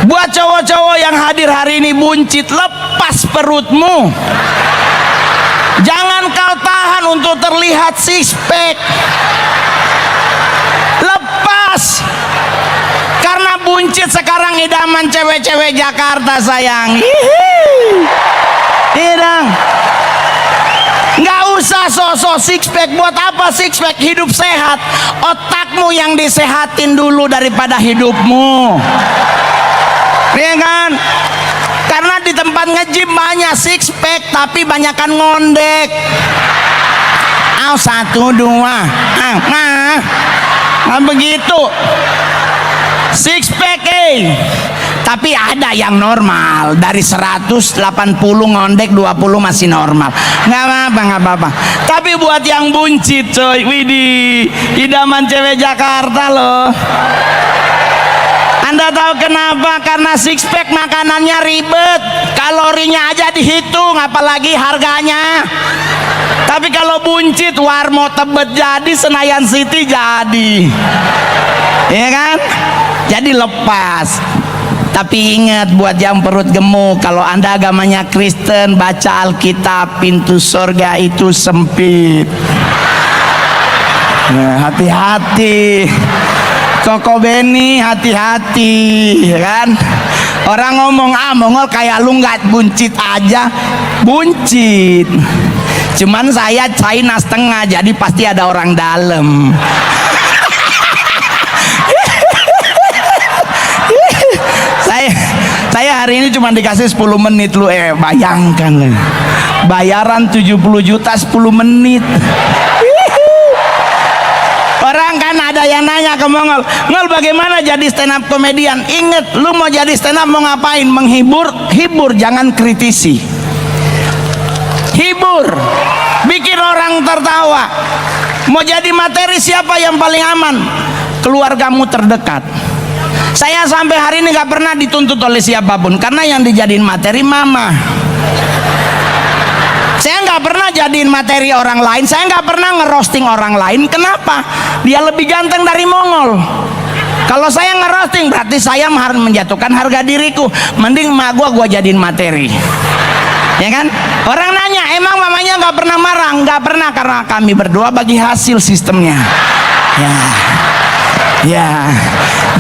Buat cowok-cowok yang hadir hari ini buncit, lepas perutmu. Jangan kau tahan untuk terlihat six pack. Lepas. Karena buncit sekarang idaman cewek-cewek Jakarta, sayang. Iya dong. Nggak usah sosok six pack. Buat apa six pack? Hidup sehat. Otakmu yang disehatin dulu daripada hidupmu. Iya kan? Karena di tempat nge-gym banyak six pack tapi banyakan ngondek. Aw, 1, 2. Nah begitu. Six pack tapi ada yang normal, dari 180 ngondek 20 masih normal, nggak apa-apa. Tapi buat yang buncit coy, widih, idaman cewek Jakarta loh. Anda tahu kenapa? Karena six pack makanannya ribet, kalorinya aja dihitung apalagi harganya. Tapi kalau buncit, Warmo Tebet jadi, Senayan City jadi, ya kan? Jadi lepas. Tapi ingat, buat yang perut gemuk, kalau Anda agamanya Kristen, baca Alkitab, pintu surga itu sempit. Hati-hati. Koko Beni, hati-hati, ya kan? Orang ngomong, Mongol kayak lu nggak buncit aja. Buncit. Cuman saya China setengah, jadi pasti ada orang dalam. Saya hari ini cuma dikasih 10 menit lu, bayangkan lu. Bayaran 70 juta 10 menit. Orang kan ada yang nanya ke Mongol, Ngol bagaimana jadi stand up komedian? Ingat, lu mau jadi stand up mau ngapain? Menghibur, hibur, jangan kritisi. Hibur, bikin orang tertawa. Mau jadi materi siapa yang paling aman? Keluargamu terdekat. Saya sampai hari ini gak pernah dituntut oleh siapapun, karena yang dijadiin materi mama. Saya nggak pernah jadiin materi orang lain, saya nggak pernah ngerosting orang lain. Kenapa? Dia lebih ganteng dari Mongol. Kalau saya ngerosting berarti saya harus menjatuhkan harga diriku. Mending emak gua jadiin materi, ya kan? Orang nanya, emang mamanya nggak pernah marah? Nggak pernah, karena kami berdua bagi hasil sistemnya. Ya,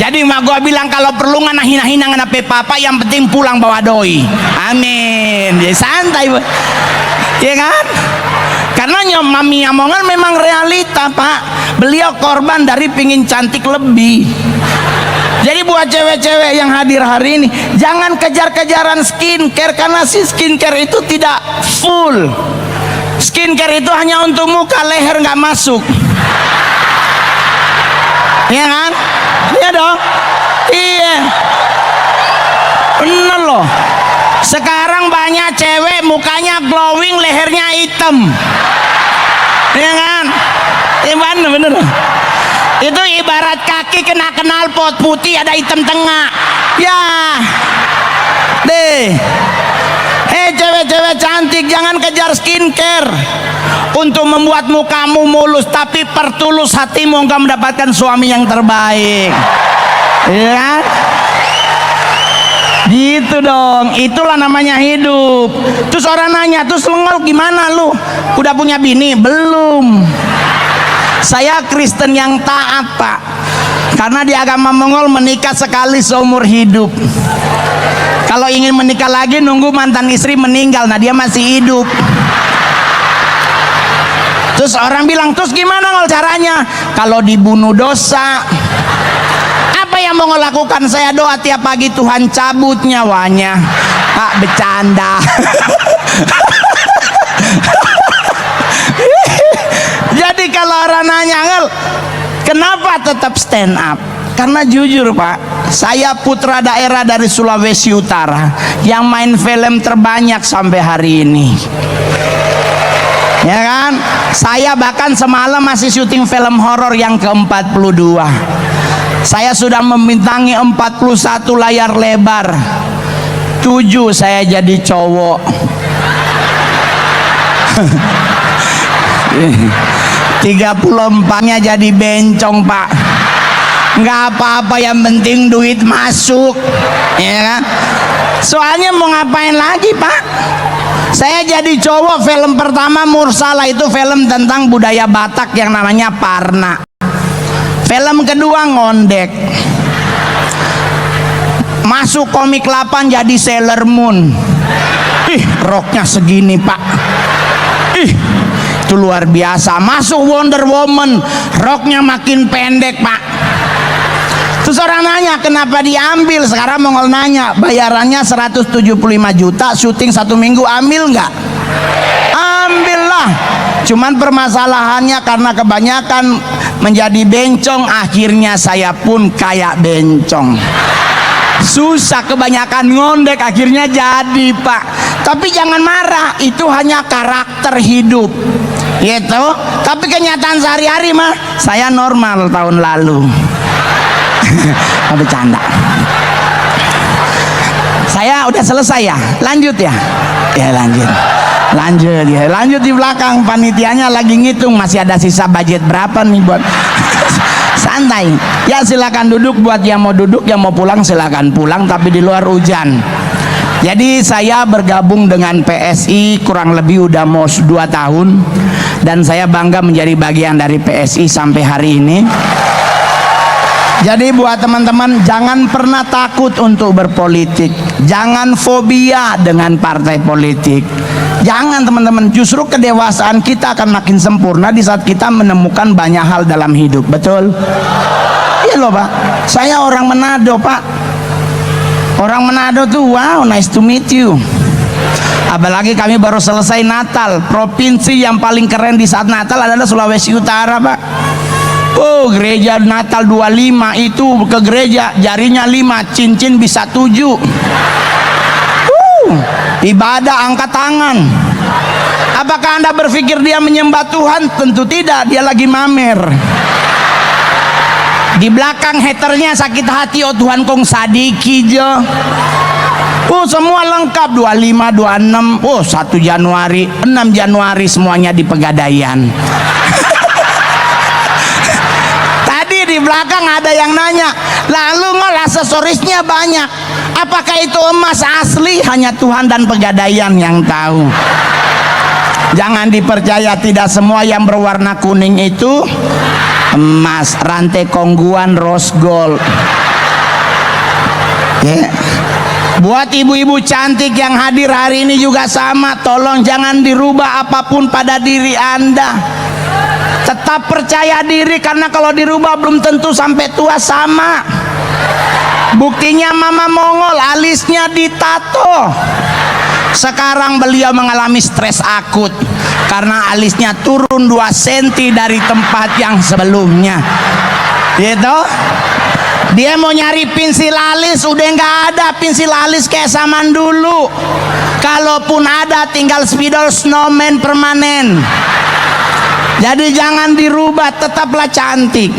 jadi emak gua bilang kalau perlu ngana hina-hina ngana papa, yang penting pulang bawa doi. Amin. Ya santai, ya kan? Karena mami Mongol memang realita, Pak. Beliau korban dari pingin cantik lebih. Jadi buat cewek-cewek yang hadir hari ini, jangan kejar-kejaran skincare, karena si skincare itu tidak full. Skincare itu hanya untuk muka, leher nggak masuk. Iya kan? Iya dong. Iya. Bener loh. Sekarang banyak cewek mukanya glowing, lehernya hitam. Iya kan? Iya bener. Itu ibarat kaki kena knalpot putih ada hitam tengah. Ya. Deh. Hei cewek-cewek cantik, jangan kejar skincare untuk membuat mukamu mulus, tapi pertulus hatimu engkau mendapatkan suami yang terbaik. Iya kan? Gitu dong, itulah namanya hidup. Terus orang nanya, terus Ngol gimana lu? Udah punya bini? Belum. Saya Kristen yang taat, Pak. Karena di agama Mongol menikah sekali seumur hidup. Kalau ingin menikah lagi nunggu mantan istri meninggal, nah dia masih hidup. Terus orang bilang, terus gimana Ngol caranya? Kalau dibunuh dosa, apa yang mau ngelakukan? Saya doa tiap pagi, Tuhan cabut nyawanya. Pak, bercanda. Jadi kalau orang nanya, Ngol kenapa tetap stand up? Karena jujur Pak, saya putra daerah dari Sulawesi Utara yang main film terbanyak sampai hari ini, ya kan? Saya bahkan semalam masih syuting film horor yang ke-42. Saya sudah membintangi 41 layar lebar. 7 saya jadi cowok. 34-nya jadi bencong, Pak. nggak apa-apa, yang penting duit masuk, ya kan? Soalnya mau ngapain lagi, Pak? Saya jadi cowok, film pertama Mursalah, itu film tentang budaya Batak yang namanya Parna. Film kedua Ngondek. Masuk komik 8 jadi Sailor Moon. Ih, roknya segini, Pak. Ih, itu luar biasa. Masuk Wonder Woman, roknya makin pendek, Pak. Terus orang nanya kenapa diambil. Sekarang Mongol nanya, bayarannya 175 juta, syuting 1 minggu, ambil nggak? Ambillah. Cuman permasalahannya karena kebanyakan menjadi bencong, akhirnya saya pun kayak bencong. Susah, kebanyakan ngondek, akhirnya jadi, Pak. Tapi jangan marah, itu hanya karakter hidup, gitu. Tapi kenyataan sehari-hari mah saya normal tahun lalu. Bercanda. Saya udah selesai ya, lanjut ya. Ya lanjut ya, lanjut di belakang. Panitianya lagi ngitung masih ada sisa budget berapa nih buat santai. Ya silakan duduk, buat yang mau duduk, yang mau pulang silakan pulang, tapi di luar hujan. Jadi saya bergabung dengan PSI kurang lebih udah mau 2 tahun, dan saya bangga menjadi bagian dari PSI sampai hari ini. Jadi buat teman-teman, jangan pernah takut untuk berpolitik, jangan fobia dengan partai politik. Jangan, teman-teman, justru kedewasaan kita akan makin sempurna di saat kita menemukan banyak hal dalam hidup. Betul? Iya loh, Pak. Saya orang Manado, Pak. Orang Manado tuh, wow, nice to meet you. Apalagi kami baru selesai Natal. Provinsi yang paling keren di saat Natal adalah Sulawesi Utara, Pak. Oh, gereja Natal 25 itu ke gereja jarinya 5, cincin bisa 7. Ibadah angkat tangan. Apakah Anda berpikir dia menyembah Tuhan? Tentu tidak, dia lagi mamer. Di belakang haternya sakit hati, oh Tuhan kong sadiki jo. Oh semua lengkap, 25, 26, oh 1 Januari, 6 Januari semuanya di Pegadaian. Di belakang ada yang nanya, lalu ngol aksesorisnya banyak, apakah itu emas asli? Hanya Tuhan dan Pegadaian yang tahu. Jangan dipercaya, tidak semua yang berwarna kuning itu emas. Rantai kongguan rose gold, yeah. Buat ibu-ibu cantik yang hadir hari ini juga sama, tolong jangan dirubah apapun pada diri Anda. Tetap percaya diri, karena kalau dirubah belum tentu sampai tua sama. Buktinya Mama Mongol alisnya ditato. Sekarang beliau mengalami stres akut karena alisnya turun 2 cm dari tempat yang sebelumnya. Gitu. Dia mau nyari pensil alis, udah nggak ada pensil alis kayak zaman dulu. Kalaupun ada tinggal spidol snowman permanen. Jadi jangan dirubah, tetaplah cantik.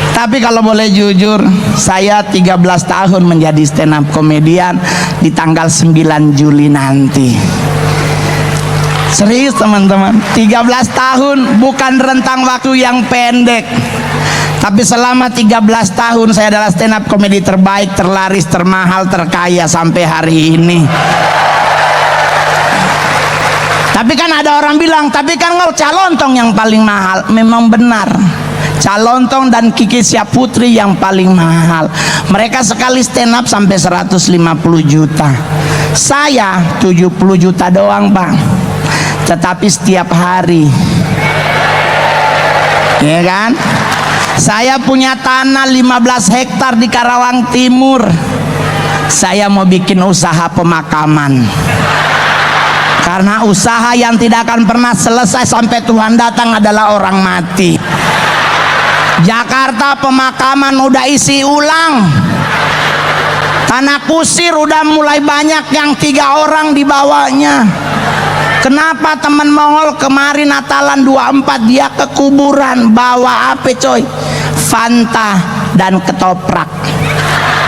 Tapi kalau boleh jujur, saya 13 tahun menjadi stand up komedian di tanggal 9 Juli nanti. Serius teman-teman, 13 tahun bukan rentang waktu yang pendek. Tapi selama 13 tahun saya adalah stand up komedi terbaik, terlaris, termahal, terkaya sampai hari ini. Tapi kan ada orang bilang, tapi kan ngol Calontong yang paling mahal. Memang benar, Calontong dan Kiki Syaputri yang paling mahal. Mereka sekali stand up sampai 150 juta. Saya 70 juta doang, Pak. Tetapi setiap hari, ya kan? Saya punya tanah 15 hektar di Karawang Timur. Saya mau bikin usaha pemakaman. Karena usaha yang tidak akan pernah selesai sampai Tuhan datang adalah orang mati. Jakarta pemakaman udah isi ulang. Tanah kusir udah mulai banyak yang 3 orang dibawanya. Kenapa teman Mongol kemarin Natalan 24 dia ke kuburan bawa apa coy? Fanta dan ketoprak.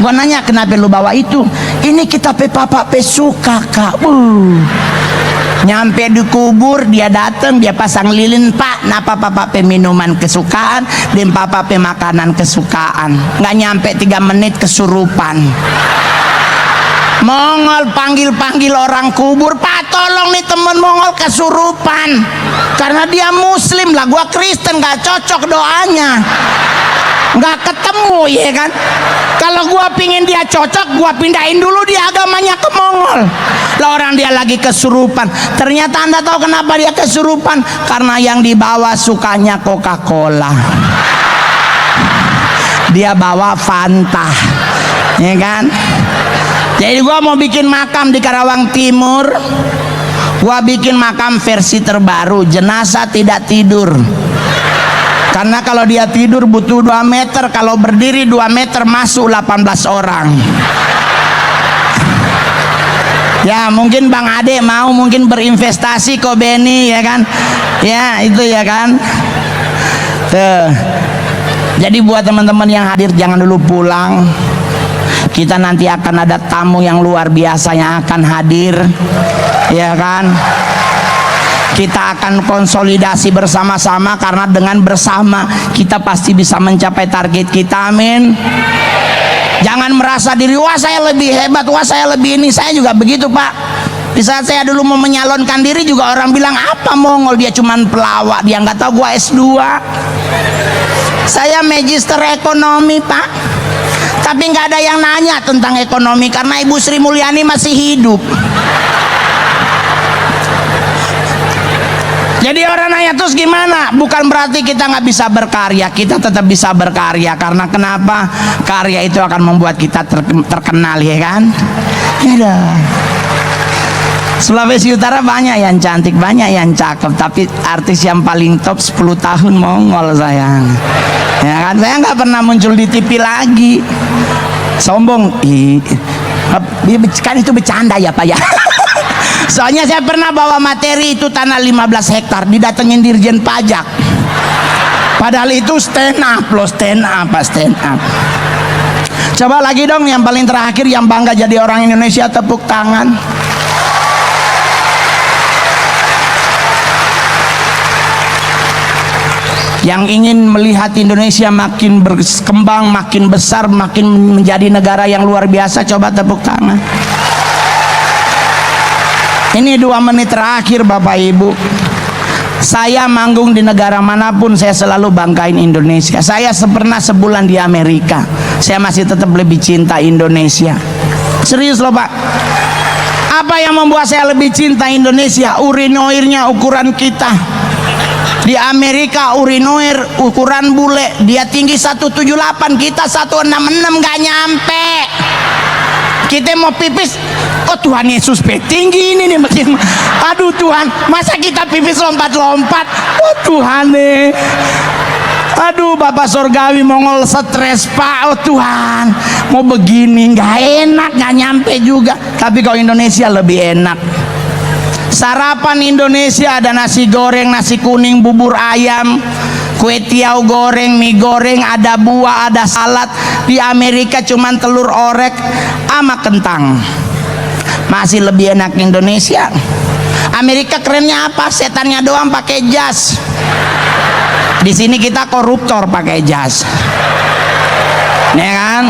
Gua nanya, kenapa lu bawa itu? Ini kita pe papa pe suka, Kak. Nyampe di kubur dia datang, dia pasang lilin, Pak, napa papa pe minuman kesukaan dan papa pe makanan kesukaan. Nggak nyampe 3 menit kesurupan. Mongol panggil orang kubur, Pak tolong nih temen Mongol kesurupan. Karena dia muslim lah, gua Kristen, gak cocok doanya, nggak ketemu ya kan. Kalau gua pingin dia cocok, gua pindahin dulu dia agamanya ke Mongol lah. Orang dia lagi kesurupan. Ternyata Anda tahu kenapa dia kesurupan? Karena yang dibawa sukanya Coca-Cola, dia bawa Fanta, ya kan. Jadi gua mau bikin makam di Karawang Timur. Gua bikin makam versi terbaru, jenazah tidak tidur. Karena kalau dia tidur butuh 2 meter, kalau berdiri 2 meter masuk 18 orang. Ya mungkin Bang Ade mau mungkin berinvestasi kok Beni, ya kan. Ya itu ya kan. Tuh. Jadi buat teman-teman yang hadir jangan dulu pulang. Kita nanti akan ada tamu yang luar biasa yang akan hadir, ya kan. Kita akan konsolidasi bersama-sama, karena dengan bersama kita pasti bisa mencapai target kita. Amin. Jangan merasa diri, wah saya lebih hebat, wah saya lebih ini. Saya juga begitu, Pak. Di saat saya dulu mau menyalonkan diri juga orang bilang, apa Mongol, dia cuman pelawak, dia nggak tahu gua S2. Saya magister ekonomi, Pak. Tapi nggak ada yang nanya tentang ekonomi karena Ibu Sri Mulyani masih hidup. Jadi orang nanya terus gimana? Bukan berarti kita nggak bisa berkarya, kita tetap bisa berkarya. Karena kenapa? Karya itu akan membuat kita terkenal, ya kan? Ya dah. Sulawesi Utara banyak yang cantik, banyak yang cakep, tapi artis yang paling top 10 tahun Mongol sayang. Ya kan, saya nggak pernah muncul di TV lagi. Sombong, kan itu bercanda ya Pak ya. Soalnya saya pernah bawa materi itu tanah 15 hektar, didatengin Dirjen Pajak. Padahal itu stand up loh, stand up. Coba lagi dong yang paling terakhir yang bangga jadi orang Indonesia, tepuk tangan. Yang ingin melihat Indonesia makin berkembang, makin besar, makin menjadi negara yang luar biasa, coba tepuk tangan. Ini 2 menit terakhir Bapak Ibu. Saya manggung di negara manapun, saya selalu banggain Indonesia. Saya pernah sebulan di Amerika, saya masih tetap lebih cinta Indonesia. Serius loh Pak. Apa yang membuat saya lebih cinta Indonesia? Urinoirnya ukuran kita. Di Amerika urinoir ukuran bule, dia tinggi 178, kita 166, gak nyampe. Kita mau pipis, oh Tuhan Yesus tinggi ini nih. Aduh Tuhan, masa kita pipis lompat-lompat? Oh Tuhan nih. Aduh Bapak Surgawi, Mongol stres Pak. Oh Tuhan, mau begini nggak enak, nggak nyampe juga. Tapi kalau Indonesia lebih enak. Sarapan Indonesia ada nasi goreng, nasi kuning, bubur ayam, kue tiaw goreng, mie goreng, ada buah, ada salad. Di Amerika cuman telur orek sama kentang. Masih lebih enak Indonesia. Amerika kerennya apa? Setannya doang pakai jas. Di sini kita koruptor pakai jas, ya kan?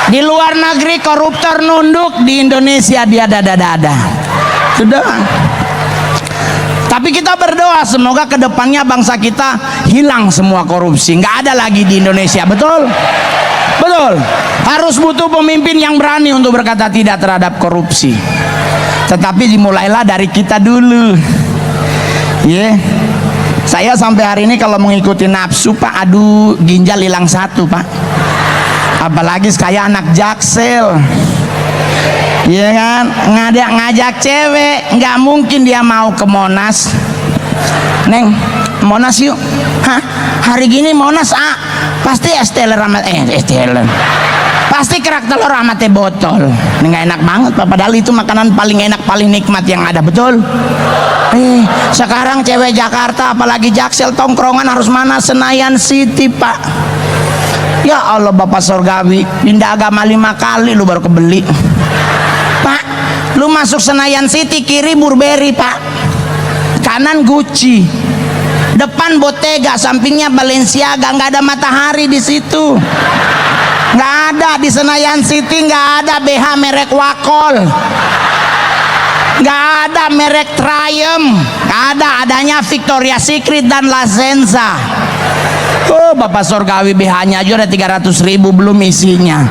Di luar negeri koruptor nunduk, di Indonesia dia dada-dada. Sudah. Tapi kita berdoa semoga kedepannya bangsa kita hilang semua korupsi, nggak ada lagi di Indonesia. Betul? Betul. Harus butuh pemimpin yang berani untuk berkata tidak terhadap korupsi. Tetapi dimulailah dari kita dulu. Ya. Saya sampai hari ini kalau mengikuti nafsu Pak, aduh ginjal hilang 1 Pak. Apalagi kayak anak Jaksel, ya kan, ngajak cewek, nggak mungkin dia mau ke Monas. Neng, Monas yuk. Hah? Hari gini Monas pasti es teler sama pasti kerak telur sama teh botol. Ini nggak enak banget Pak, padahal itu makanan paling enak, paling nikmat yang ada. Betul? Sekarang cewek Jakarta apalagi Jaksel tongkrongan harus mana? Senayan City Pak. Ya Allah Bapak Surgawi, pindah agama 5 kali lu baru kebeli Pak. Lu masuk Senayan City, kiri Burberry pak, kanan Gucci, depan Bottega, sampingnya Balenciaga. Nggak ada Matahari di situ, nggak ada. Di Senayan City nggak ada BH merek Wakol, nggak ada merek Triumph, nggak ada. Adanya Victoria's Secret dan La Senza. Oh bapak surgawi, BH nya aja udah 300.000 belum isinya.